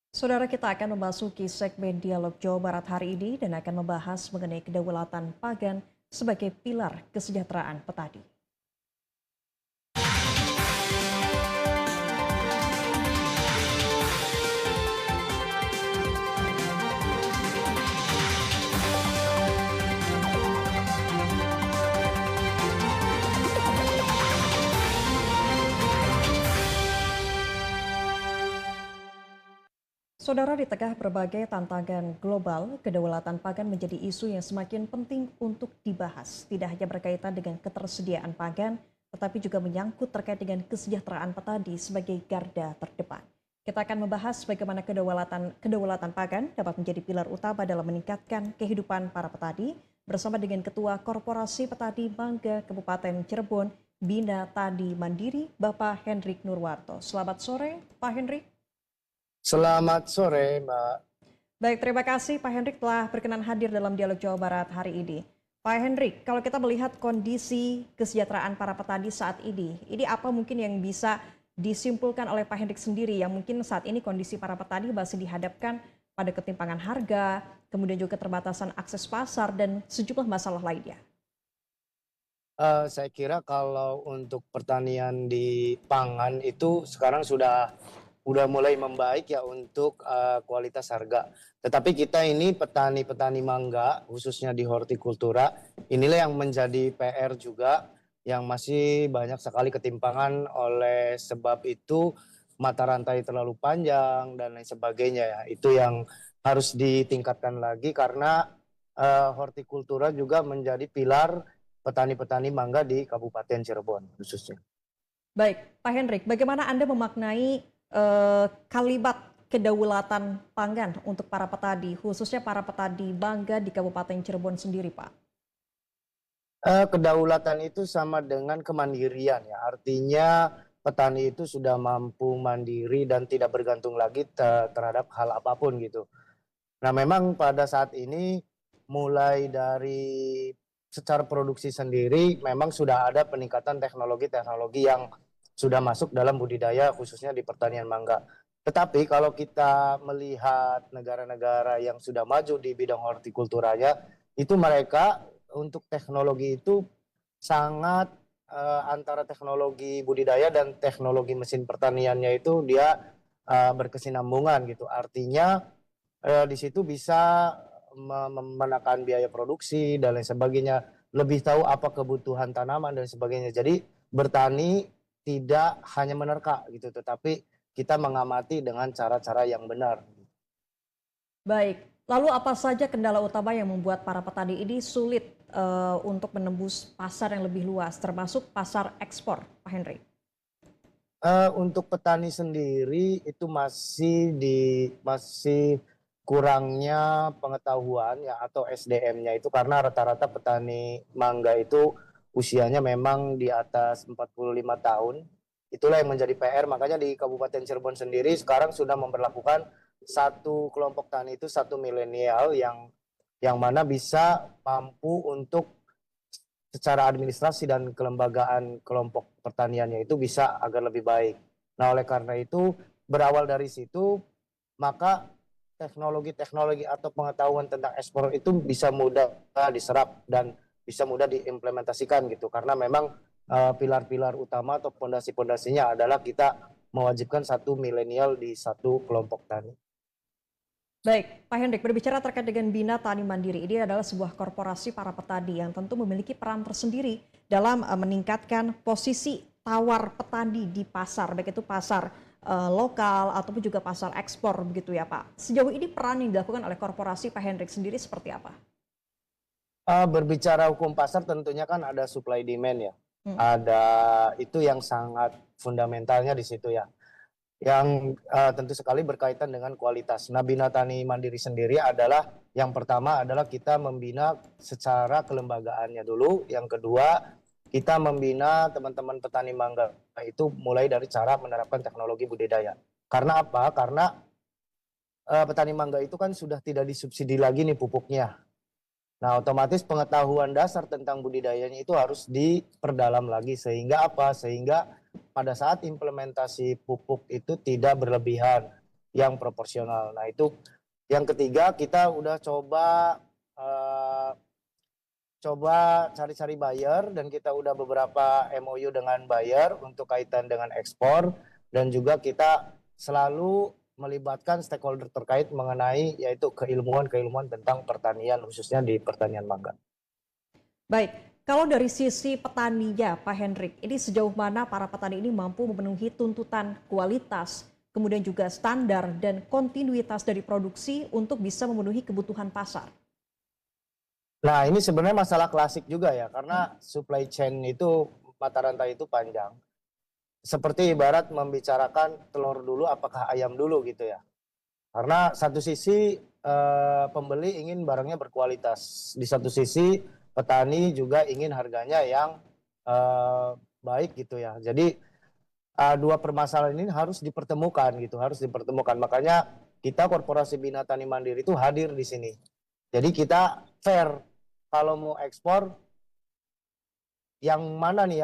Saudara, kita akan memasuki segmen dialog Jawa Barat hari ini dan akan membahas mengenai kedaulatan pangan sebagai pilar kesejahteraan petani. Saudara, di tengah berbagai tantangan global, kedaulatan pangan menjadi isu yang semakin penting untuk dibahas. Tidak hanya berkaitan dengan ketersediaan pangan, tetapi juga menyangkut terkait dengan kesejahteraan petani sebagai garda terdepan. Kita akan membahas bagaimana kedaulatan pangan dapat menjadi pilar utama dalam meningkatkan kehidupan para petani bersama dengan Ketua Korporasi Petani Mangga Kabupaten Cirebon, Bina Tani Mandiri, Bapak Hendrik Nurwarto. Selamat sore, Pak Hendrik. Selamat sore, Mbak. Baik, terima kasih Pak Hendrik telah berkenan hadir dalam Dialog Jawa Barat hari ini. Pak Hendrik, kalau kita melihat kondisi kesejahteraan para petani saat ini apa mungkin yang bisa disimpulkan oleh Pak Hendrik sendiri yang mungkin saat ini kondisi para petani masih dihadapkan pada ketimpangan harga, kemudian juga keterbatasan akses pasar dan sejumlah masalah lainnya? Saya kira kalau untuk pertanian di pangan itu sekarang sudah mulai membaik ya untuk kualitas harga. Tetapi kita ini petani-petani mangga, khususnya di hortikultura, inilah yang menjadi PR juga, yang masih banyak sekali ketimpangan oleh sebab itu mata rantai terlalu panjang dan lain sebagainya ya. Itu yang harus ditingkatkan lagi karena hortikultura juga menjadi pilar petani-petani mangga di Kabupaten Cirebon khususnya. Baik, Pak Hendrik, bagaimana Anda memaknai kalimat kedaulatan pangan untuk para petani, khususnya para petani mangga di Kabupaten Cirebon sendiri, Pak? Kedaulatan itu sama dengan kemandirian ya, artinya petani itu sudah mampu mandiri dan tidak bergantung lagi terhadap hal apapun gitu. Nah memang pada saat ini mulai dari secara produksi sendiri memang sudah ada peningkatan teknologi-teknologi yang sudah masuk dalam budidaya khususnya di pertanian mangga. Tetapi kalau kita melihat negara-negara yang sudah maju di bidang hortikulturanya, itu mereka untuk teknologi itu sangat antara teknologi budidaya dan teknologi mesin pertaniannya itu dia berkesinambungan gitu. Artinya di situ bisa menekan biaya produksi dan lain sebagainya, lebih tahu apa kebutuhan tanaman dan sebagainya. Jadi bertani tidak hanya menerka gitu, tetapi kita mengamati dengan cara-cara yang benar. Baik, lalu apa saja kendala utama yang membuat para petani ini sulit untuk menembus pasar yang lebih luas, termasuk pasar ekspor, Pak Henry? Untuk petani sendiri itu masih kurangnya pengetahuan ya atau SDM-nya itu karena rata-rata petani mangga itu usianya memang di atas 45 tahun. Itulah yang menjadi PR, makanya di Kabupaten Cirebon sendiri sekarang sudah memperlakukan satu kelompok tani itu satu milenial yang mana bisa mampu untuk secara administrasi dan kelembagaan kelompok pertaniannya itu bisa agar lebih baik. Nah, oleh karena itu berawal dari situ maka teknologi-teknologi atau pengetahuan tentang ekspor itu bisa mudah diserap dan bisa mudah diimplementasikan gitu. Karena memang pilar-pilar utama atau pondasi-pondasinya adalah kita mewajibkan satu milenial di satu kelompok tani. Baik, Pak Hendrik, berbicara terkait dengan Bina Tani Mandiri, ini adalah sebuah korporasi para petani yang tentu memiliki peran tersendiri dalam meningkatkan posisi tawar petani di pasar, baik itu pasar lokal ataupun juga pasar ekspor begitu ya Pak. Sejauh ini peran yang dilakukan oleh korporasi Pak Hendrik sendiri seperti apa? Berbicara hukum pasar tentunya kan ada supply demand ya. Hmm. Ada itu yang sangat fundamentalnya di situ ya. Yang tentu sekali berkaitan dengan kualitas. Nah, Bina Tani Mandiri sendiri adalah yang pertama adalah kita membina secara kelembagaannya dulu. Yang kedua, kita membina teman-teman petani mangga itu mulai dari cara menerapkan teknologi budidaya. Karena apa? Karena petani mangga itu kan sudah tidak disubsidi lagi nih pupuknya. Nah, otomatis pengetahuan dasar tentang budidayanya itu harus diperdalam lagi sehingga apa? Sehingga pada saat implementasi pupuk itu tidak berlebihan. yang proporsional. Nah itu yang ketiga kita udah eh, coba cari-cari buyer dan kita udah beberapa MOU dengan buyer untuk kaitan dengan ekspor dan juga kita selalu melibatkan stakeholder terkait mengenai yaitu keilmuan tentang pertanian khususnya di pertanian mangga. Baik, kalau dari sisi petaninya Pak Hendrik, ini sejauh mana para petani ini mampu memenuhi tuntutan kualitas, kemudian juga standar dan kontinuitas dari produksi untuk bisa memenuhi kebutuhan pasar? Nah ini sebenarnya masalah klasik juga ya karena supply chain itu mata rantai itu panjang. Seperti ibarat membicarakan telur dulu apakah ayam dulu gitu ya. Karena satu sisi pembeli ingin barangnya berkualitas, di satu sisi petani juga ingin harganya yang baik gitu ya. Jadi dua permasalahan ini harus dipertemukan gitu, harus dipertemukan. Makanya kita Korporasi Bina Tani Mandiri itu hadir di sini. Jadi kita fair, kalau mau ekspor yang mana nih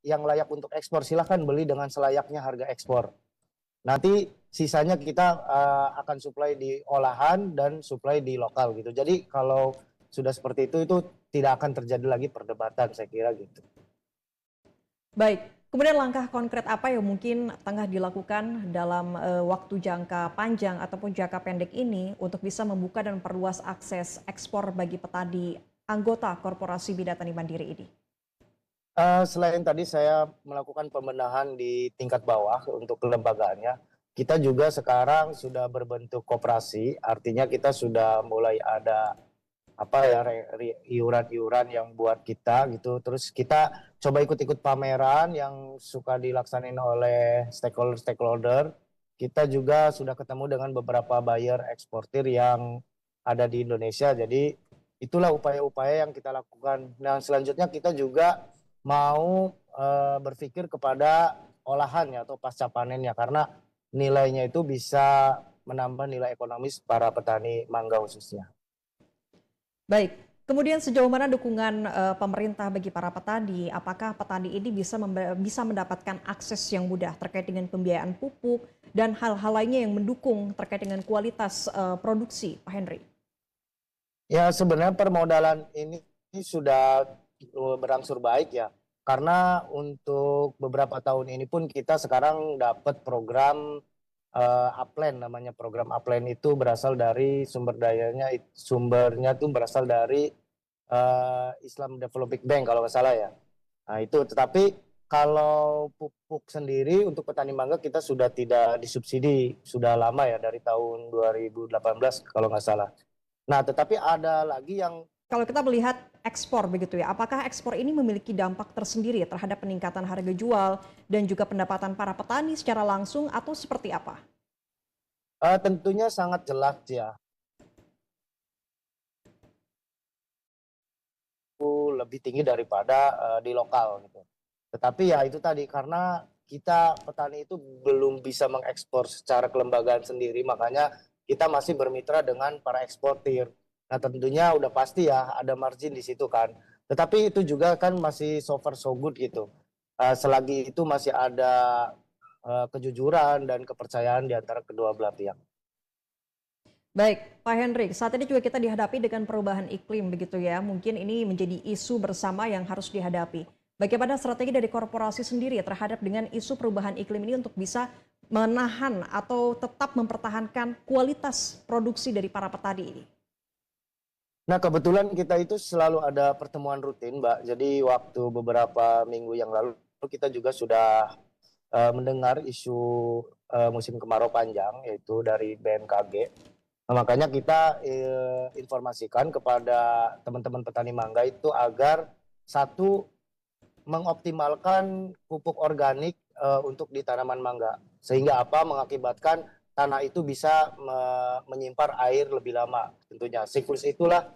yang layak untuk ekspor silahkan beli dengan selayaknya harga ekspor. Nanti sisanya kita akan supply di olahan dan supply di lokal gitu. Jadi kalau sudah seperti itu tidak akan terjadi lagi perdebatan saya kira gitu. Baik, kemudian langkah konkret apa yang mungkin tengah dilakukan dalam waktu jangka panjang ataupun jangka pendek ini untuk bisa membuka dan memperluas akses ekspor bagi petani anggota Korporasi Bina Tani Mandiri ini? Selain tadi saya melakukan pembenahan di tingkat bawah untuk kelembagaannya, kita juga sekarang sudah berbentuk koperasi, artinya kita sudah mulai ada apa ya iuran-iuran yang buat kita gitu. Terus kita coba ikut-ikut pameran yang suka dilaksanain oleh stakeholder-stakeholder. Kita juga sudah ketemu dengan beberapa buyer eksportir yang ada di Indonesia. Jadi itulah upaya-upaya yang kita lakukan. Nah, selanjutnya kita juga mau berpikir kepada olahannya atau pasca panennya karena nilainya itu bisa menambah nilai ekonomis para petani mangga khususnya. Baik, kemudian sejauh mana dukungan pemerintah bagi para petani? Apakah petani ini bisa mendapatkan akses yang mudah terkait dengan pembiayaan pupuk dan hal-hal lainnya yang mendukung terkait dengan kualitas produksi, Pak Henry? Ya sebenarnya permodalan ini sudah berangsur baik ya. Karena untuk beberapa tahun ini pun kita sekarang dapat program Upland namanya. Program Upland itu berasal dari sumbernya itu berasal dari Islam Development Bank kalau nggak salah ya. Nah itu tetapi kalau pupuk sendiri untuk petani mangga kita sudah tidak disubsidi sudah lama ya dari tahun 2018 kalau nggak salah. Nah, tetapi ada lagi yang Kalau kita melihat ekspor begitu ya, apakah ekspor ini memiliki dampak tersendiri terhadap peningkatan harga jual dan juga pendapatan para petani secara langsung atau seperti apa? tentunya sangat jelas ya, lebih tinggi daripada di lokal gitu. Tetapi ya itu tadi karena kita petani itu belum bisa mengekspor secara kelembagaan sendiri, makanya kita masih bermitra dengan para eksportir. Nah tentunya udah pasti ya ada margin di situ kan. Tetapi itu juga kan masih so far so good gitu. Selagi itu masih ada kejujuran dan kepercayaan di antara kedua belah pihak. Baik, Pak Hendrik, saat ini juga kita dihadapi dengan perubahan iklim begitu ya. Mungkin ini menjadi isu bersama yang harus dihadapi. Bagaimana strategi dari korporasi sendiri terhadap dengan isu perubahan iklim ini untuk bisa menahan atau tetap mempertahankan kualitas produksi dari para petani ini? Nah kebetulan kita itu selalu ada pertemuan rutin Mbak. Jadi waktu beberapa minggu yang lalu kita juga sudah mendengar isu musim kemarau panjang yaitu dari BMKG. Nah, makanya kita informasikan kepada teman-teman petani mangga itu agar satu mengoptimalkan pupuk organik untuk di tanaman mangga. Sehingga apa mengakibatkan tanah itu bisa menyimpan air lebih lama tentunya. Siklus itulah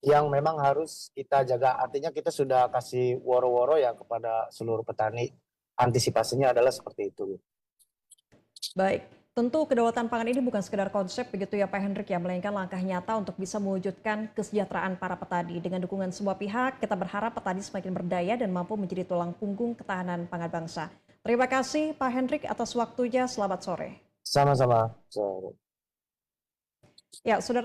yang memang harus kita jaga. Artinya kita sudah kasih woro-woro ya kepada seluruh petani. Antisipasinya adalah seperti itu. Baik, tentu kedaulatan pangan ini bukan sekedar konsep begitu ya Pak Hendrik ya, melainkan langkah nyata untuk bisa mewujudkan kesejahteraan para petani. Dengan dukungan semua pihak, kita berharap petani semakin berdaya dan mampu menjadi tulang punggung ketahanan pangan bangsa. Terima kasih Pak Hendrik atas waktunya, selamat sore. Sama-sama. Ya, saudara.